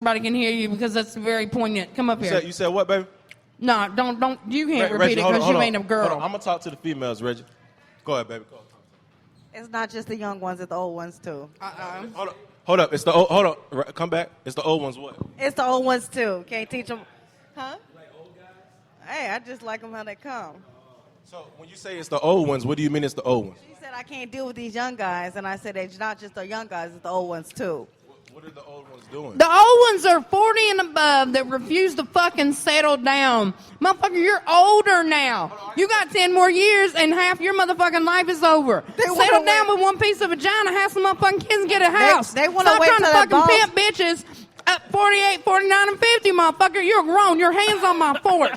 everybody can hear you because that's very poignant. Come up here. You said what, baby? No, don't. You can't repeat Reggie, it because you ain't a girl. I'm gonna talk to the females, Reggie. Go ahead, baby. Go ahead. It's not just the young ones; it's the old ones too. Hold up. It's the old. Hold on. Come back. It's the old ones. What? It's the old ones too. Can't teach them, huh? Like old guys? Hey, I just like them how they come. So when you say it's the old ones, what do you mean it's the old ones? She said I can't deal with these young guys, and I said it's not just the young guys; it's the old ones too. What are the old ones doing? The old ones are 40 and above that refuse to fucking settle down. Motherfucker, you're older now. You got 10 more years and half your motherfucking life is over. Settle down with one piece of vagina, have some motherfucking kids and get a house. They want to Stop wait trying till to that fucking pimp bitches at 48, 49, and 50, motherfucker. You're grown. Your hands on my fork.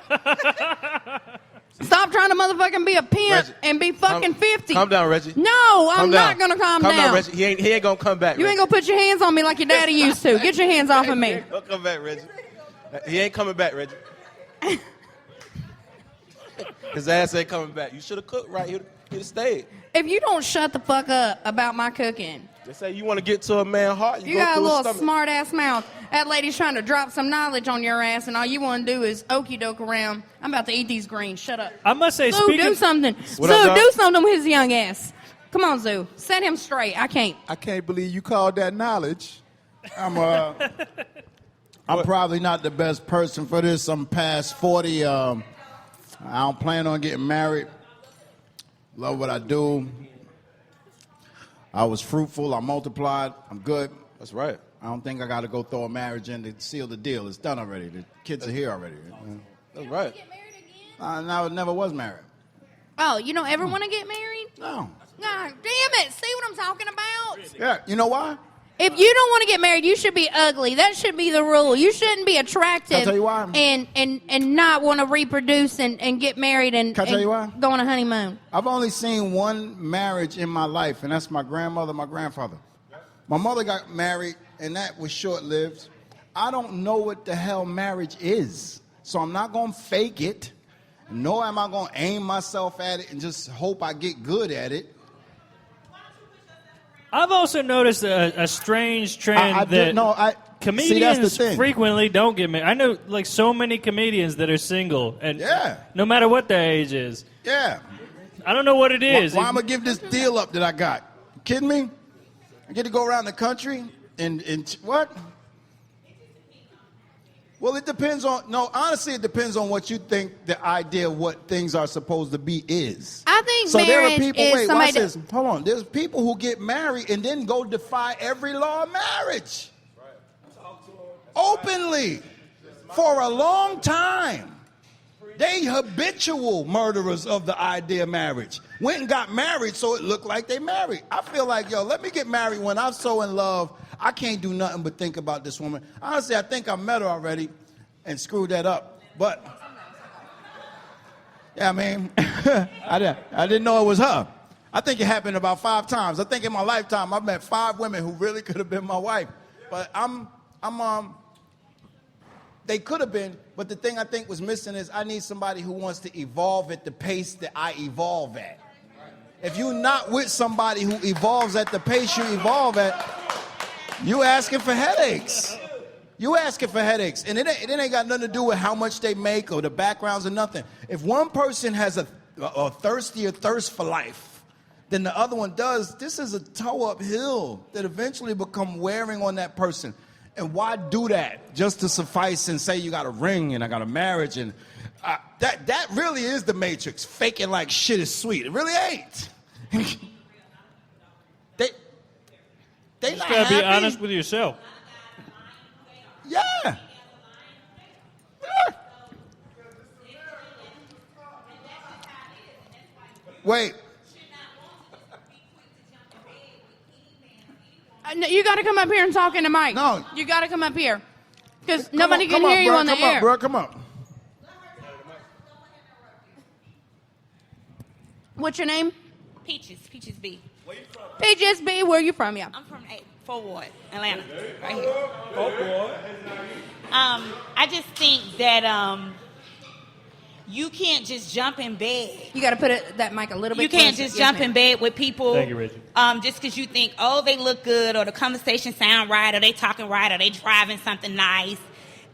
Stop trying to motherfucking be a pimp Reggie, and be fucking 50. Calm down, Reggie. No, I'm not going to calm down. Calm down, Reggie. He ain't going to come back, You ain't going to put your hands on me like your daddy used to. Get your hands off of me. Don't come back, Reggie. He ain't coming back, Reggie. His ass ain't coming back. You should have cooked right. He'd have stayed. If you don't shut the fuck up about my cooking. They say you want to get to a man's heart. You got a little smart ass mouth. That lady's trying to drop some knowledge on your ass, and all you want to do is okey doke around. I'm about to eat these greens. Shut up. I must say, Zoo, do something. Zoo, do something with his young ass. Come on, Zoo. Set him straight. I can't. I can't believe you called that knowledge. I'm probably not the best person for this. I'm past 40. I don't plan on getting married. Love what I do. I was fruitful. I multiplied. I'm good. That's right. I don't think I got to go throw a marriage in to seal the deal. It's done already. The kids are here already. That's right. Get married again? I never was married. Oh, you don't ever want to get married? No. God damn it. See what I'm talking about? Yeah. You know why? If you don't want to get married, you should be ugly. That should be the rule. You shouldn't be attractive. I'll tell you why. And not want to reproduce and get married and, Can I tell you why? Go on a honeymoon. I've only seen one marriage in my life, and that's my grandmother, my grandfather. My mother got married, and that was short-lived. I don't know what the hell marriage is, so I'm not going to fake it, nor am I going to aim myself at it and just hope I get good at it. I've also noticed a strange trend comedians frequently don't get married. I know like so many comedians that are single, and no matter what their age is. Yeah. I don't know what it is. Why I'm going to give this deal up that I got? You kidding me? I get to go around the country and what? Well, it depends on, honestly, it depends on what you think the idea of what things are supposed to be is. I think so marriage there are people, is wait, somebody... watch this. Hold on. There's people who get married and then go defy every law of marriage. Openly. For a long time. They habitual murderers of the idea of marriage. Went and got married so it looked like they married. I feel like, let me get married when I'm so in love. I can't do nothing but think about this woman. Honestly, I think I met her already and screwed that up. But, yeah, I mean, I didn't know it was her. I think it happened about 5 times. I think in my lifetime I've met 5 women who really could have been my wife. But they could have been, but the thing I think was missing is I need somebody who wants to evolve at the pace that I evolve at. If you're not with somebody who evolves at the pace you evolve at, you asking for headaches. You asking for headaches. And it ain't got nothing to do with how much they make or the backgrounds or nothing. If one person has a thirstier thirst for life than the other one does, this is a toe uphill that eventually become wearing on that person. And why do that? Just to suffice and say you got a ring and I got a marriage. And that really is the Matrix, faking like shit is sweet. It really ain't. They not gotta happy. be honest with yourself. Yeah. Wait. No, you got to come up here and talk in the mic. No. You got to come up here. Because nobody can hear you on the air. Come on, bro. Come on. What's your name? Peaches B. Where you from? Peaches B. Where you from, yeah? I'm from Fort Ward, Atlanta, right here. Fort Ward. I just think that you can't just jump in bed. You got to put that mic a little bit You can't closer. just jump in bed with people. Thank you, Reggie. Just because you think, oh, they look good, or the conversation sound right, or they talking right, or they driving something nice.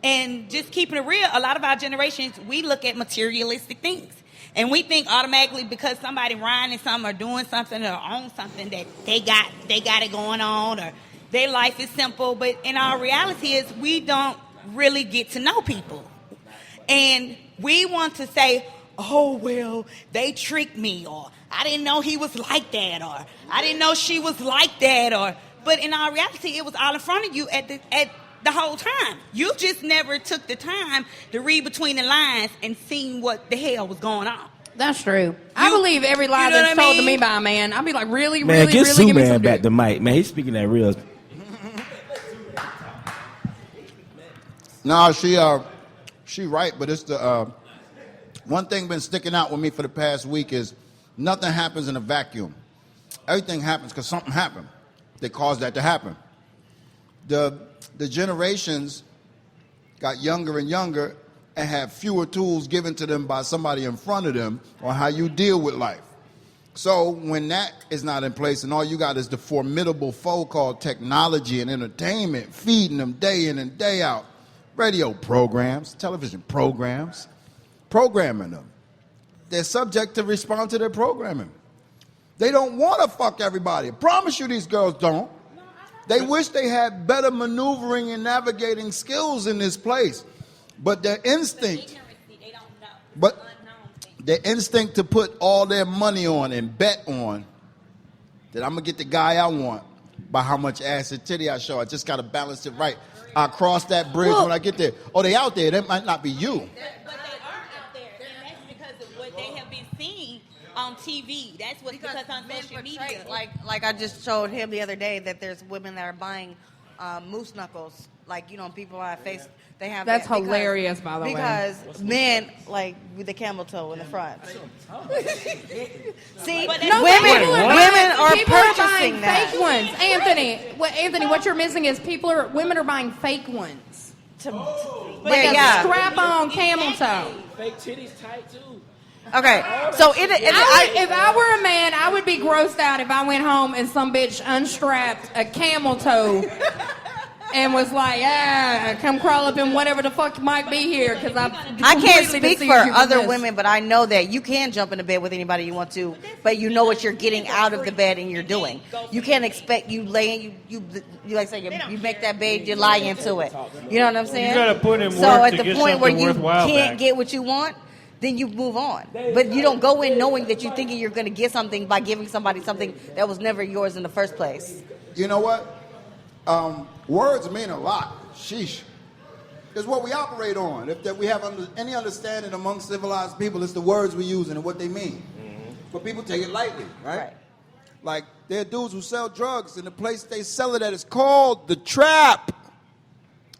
And just keeping it real, a lot of our generations, we look at materialistic things. And we think automatically because somebody riding something or doing something or own something that they got it going on, or their life is simple. But in our reality is we don't really get to know people. And we want to say, oh, well, they tricked me, or I didn't know he was like that, or I didn't know she was like that, but in our reality, it was all in front of you at the whole time. You just never took the time to read between the lines and see what the hell was going on. That's true. I believe every lie that's told to me by a man. I'll be like, really, man, really, get really Sue give me Man some back dick. to Mike, man. He's speaking that real. No, she right, but it's the one thing been sticking out with me for the past week is nothing happens in a vacuum. Everything happens because something happened that caused that to happen. The generations got younger and younger and have fewer tools given to them by somebody in front of them on how you deal with life. So when that is not in place and all you got is the formidable foe called technology and entertainment feeding them day in and day out, radio programs, television programs, programming them. They're subject to respond to their programming. They don't want to fuck everybody. I promise you these girls don't. They wish they had better maneuvering and navigating skills in this place. But their instinct, to put all their money on and bet on that I'm going to get the guy I want by how much ass and titty I show. I just got to balance it right. I cross that bridge when I get there. Oh, they out there. That might not be you. But they are out there, and that's because of what they have been seeing on TV. That's what because on social media. Like I just showed him the other day that there's women that are buying moose knuckles. Like, you know, people on face, they have That's that hilarious, by the way. Because men, like, with the camel toe in the front. See, women are purchasing that. Fake ones. Anthony, what you're missing is women are buying fake ones. Like a strap-on camel toe. Fake titties tight too. Okay, so if I were a man, I would be grossed out if I went home and some bitch unstrapped a camel toe and was like, come crawl up in whatever the fuck might be here, because I can't speak for other women, but I know that you can jump into bed with anybody you want to, but you know what you're getting out of the bed and you're doing. You can't expect you laying, you like say you make that bed, you lie into it. You know what I'm saying? You gotta put in work so at to the get point where something you worthwhile can't back. get what you want, then you move on. But you don't go in knowing that you're thinking you're going to get something by giving somebody something that was never yours in the first place. You know what? Words mean a lot. Sheesh. It's what we operate on. If we have any understanding among civilized people, it's the words we use and what they mean. Mm-hmm. But people take it lightly, right? Like, there are dudes who sell drugs, and the place they sell it at is called The Trap.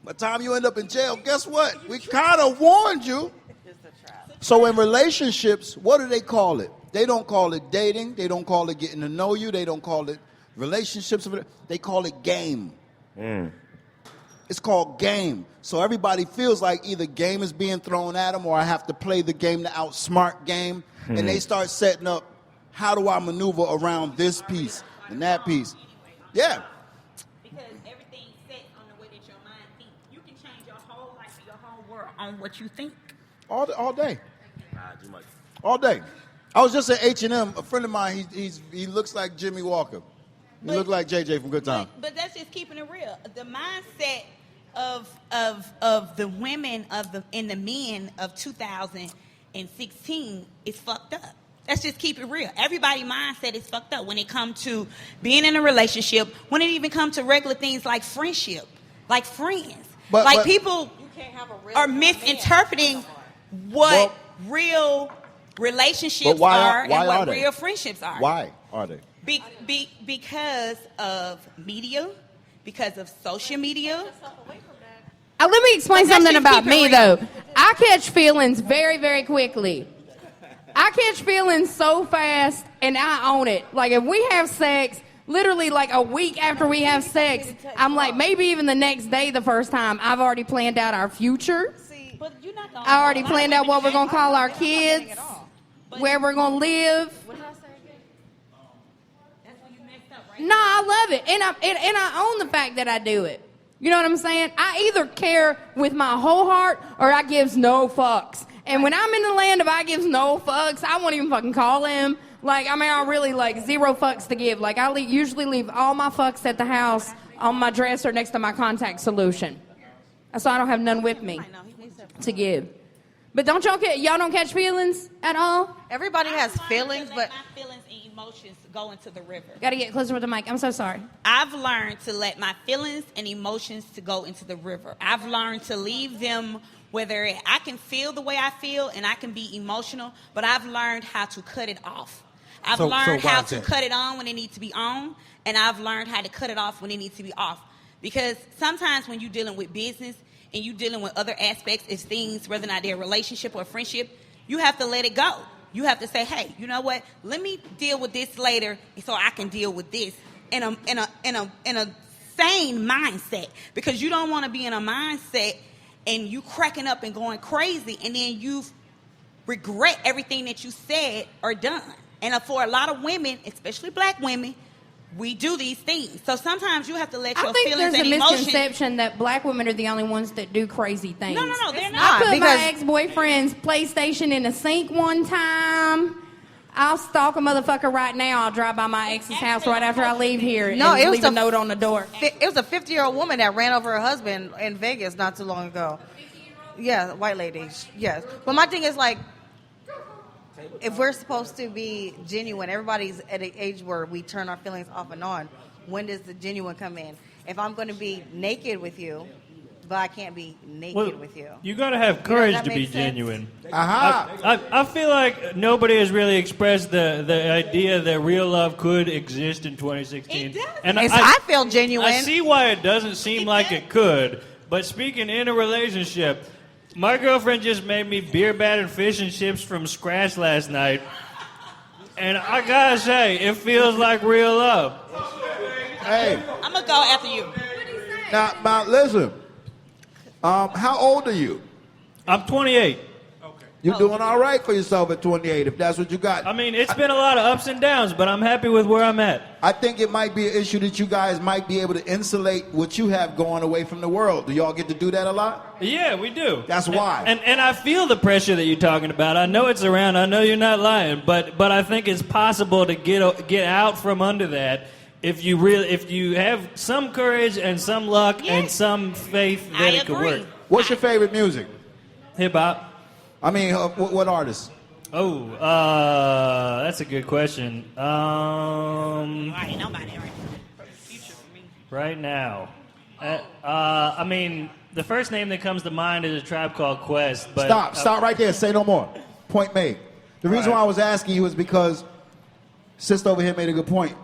By the time you end up in jail, guess what? We kind of warned you. So in relationships, what do they call it? They don't call it dating. They don't call it getting to know you. They don't call it relationships. They call it game. It's called game. So everybody feels like either game is being thrown at them or I have to play the game to outsmart game. And they start setting up, how do I maneuver around this piece and that piece? Yeah. Because everything's set on the way that your mind thinks. You can change your whole life and your whole world on what you think. All day. All day. I was just at H&M. A friend of mine, he looks like Jimmy Walker. He looks like JJ from Good Time. But that's just keeping it real. The mindset of the women and the men of 2016 is fucked up. Let's just keep it real. Everybody's mindset is fucked up when it comes to being in a relationship, when it even comes to regular things like friendship, like friends. But people are misinterpreting what real relationships are and what real friendships are. Why are they? Because of media, because of social media. Let me explain something about me, though. I catch feelings very, very quickly. I catch feelings so fast, and I own it. Like, if we have sex, literally like a week after we have sex, I'm like, maybe even the next day the first time, I've already planned out our future. But you're not gonna I already planned out what we're gonna call our kids, where we're gonna live. No, I love it, and I own the fact that I do it. You know what I'm saying? I either care with my whole heart or I gives no fucks. And when I'm in the land of I gives no fucks, I won't even fucking call him. Like, I mean, I really like zero fucks to give. Like, I usually leave all my fucks at the house on my dresser next to my contact solution, so I don't have none with me to give. But y'all don't catch feelings at all? Everybody has feelings, but my feelings and emotions go into the river. Gotta get closer with the mic. I'm so sorry. I've learned to let my feelings and emotions to go into the river. I've learned to leave them whether I can feel the way I feel and I can be emotional, but I've learned how to cut it off. I've learned how to cut it on when it needs to be on, and I've learned how to cut it off when it needs to be off. Because sometimes when you're dealing with business and you're dealing with other aspects of things, whether or not they're a relationship or a friendship, you have to let it go. You have to say, hey, you know what? Let me deal with this later so I can deal with this in a sane mindset. Because you don't want to be in a mindset and you cracking up and going crazy, and then you regret everything that you said or done. And for a lot of women, especially black women, we do these things. So sometimes you have to let your feelings and emotions... I think there's a misconception that black women are the only ones that do crazy things. No, they're not. I put my ex-boyfriend's PlayStation in the sink one time. I'll stalk a motherfucker right now. I'll drive by my ex's house right after I leave here and leave a note on the door. It was a 50-year-old woman that ran over her husband in Vegas not too long ago. Yeah, white lady. Yes. But my thing is, like, if we're supposed to be genuine, everybody's at an age where we turn our feelings off and on. When does the genuine come in? If I'm going to be naked with you, but I can't be naked with you. You got to have courage to be genuine. I feel like nobody has really expressed the idea that real love could exist in 2016. It does. And I feel genuine. I see why it doesn't seem like it could. But speaking in a relationship, my girlfriend just made me beer battered fish and chips from scratch last night. And I gotta say, it feels like real love. Hey. I'm gonna go after you. Now listen. How old are you? I'm 28. You're doing all right for yourself at 28, if that's what you got. I mean, it's been a lot of ups and downs, but I'm happy with where I'm at. I think it might be an issue that you guys might be able to insulate what you have going away from the world. Do y'all get to do that a lot? Yeah, we do. That's why. And I feel the pressure that you're talking about. I know it's around. I know you're not lying, but I think it's possible to get out from under that if you have some courage and some luck and some faith that it could work. What's your favorite music? Hip hop. I mean, what artists? Oh, that's a good question. Right now. I mean, the first name that comes to mind is A Tribe Called Quest. But Stop right there. Say no more. Point made. The reason why I was asking you is because Sister over here made a good point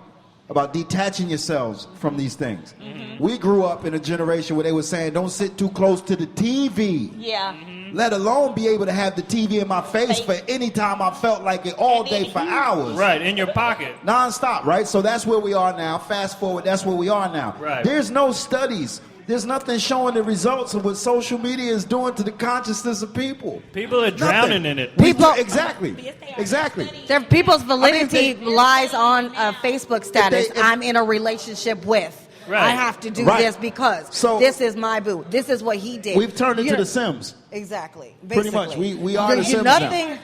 about detaching yourselves from these things. Mm-hmm. We grew up in a generation where they were saying, don't sit too close to the TV. Yeah. Mm-hmm. Let alone be able to have the TV in my face for any time I felt like it, all day for hours. Right, in your pocket. Non-stop, right? So that's where we are now. Fast forward, that's where we are now. Right. There's no studies. There's nothing showing the results of what social media is doing to the consciousness of people. People are drowning in it. Exactly. People's validity lies on a Facebook status. I'm in a relationship with. Right. I have to do this because this is my boo. This is what he did. We've turned into the Sims. Exactly. Basically. Pretty much. We are the Sims now.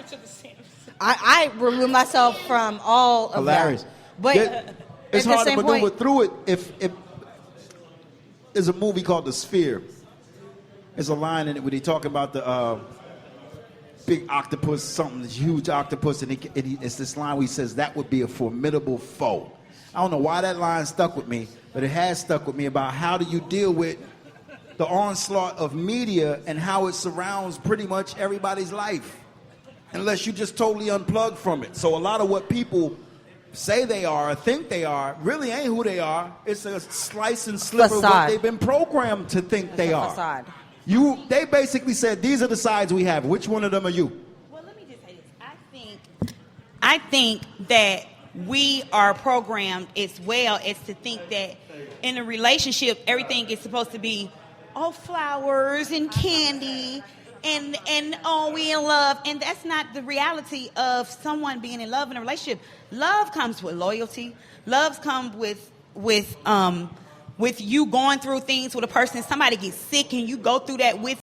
I remove myself from all of that. But it's hard to maneuver through it if there's a movie called The Sphere. There's a line in it where they talk about the big octopus, something, this huge octopus, and it's this line where he says, that would be a formidable foe. I don't know why that line stuck with me, but it has stuck with me about how do you deal with the onslaught of media and how it surrounds pretty much everybody's life, unless you just totally unplug from it. So a lot of what people say they are or think they are really ain't who they are. It's a slice and sliver of what they've been programmed to think they are. Facade. They basically said, these are the sides we have. Which one of them are you? Well, let me just say this. I think that we are programmed as well as to think that in a relationship, everything is supposed to be all flowers and candy and oh, we in love, and that's not the reality of someone being in love in a relationship. Love comes with loyalty. Love comes with you going through things with a person. Somebody gets sick and you go through that with